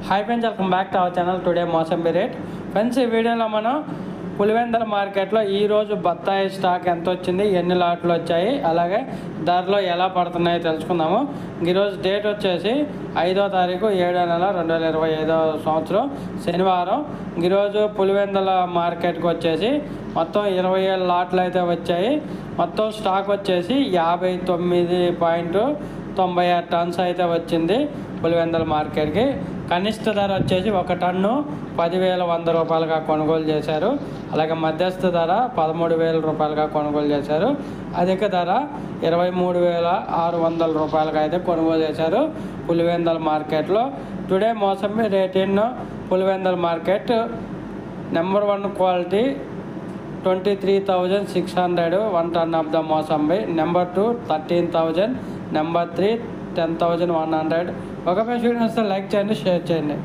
Hi friends, welcome back to our channel. Today mosambi rate. Friends, ఈ వీడియోలో మనం పులివెందుల మార్కెట్లో ఈరోజు బత్తాయి స్టాక్ ఎంత వచ్చింది, ఎన్ని లాట్లు వచ్చాయి, అలాగే ధరలో ఎలా పడుతున్నాయో తెలుసుకుందాము. ఈరోజు డేట్ వచ్చేసి 5వ తారీఖు 7వ నెల 2025 సంవత్సరం శనివారం. ఈరోజు పులివెందుల మార్కెట్కి వచ్చేసి మొత్తం 27 లాట్లు అయితే వచ్చాయి. మొత్తం స్టాక్ వచ్చేసి 59.96 టన్స్ అయితే వచ్చింది పులివెందుల మార్కెట్కి. కనిష్ట ధర వచ్చేసి 1 టన్ను 10,100 రూపాయలుగా కొనుగోలు చేశారు. అలాగే మధ్యస్థ ధర 13,000 రూపాయలుగా కొనుగోలు చేశారు. అధిక ధర 23,600 రూపాయలుగా అయితే కొనుగోలు చేశారు పులివెందుల మార్కెట్లో. Today mosambi rate in Pulivendula market. Number 1 quality 23,600 1 ton of the mosambi. Number 2 13,000. Number 3 10,100. ఒక వీడియో లైక్ చేయండి, షేర్ చేయండి.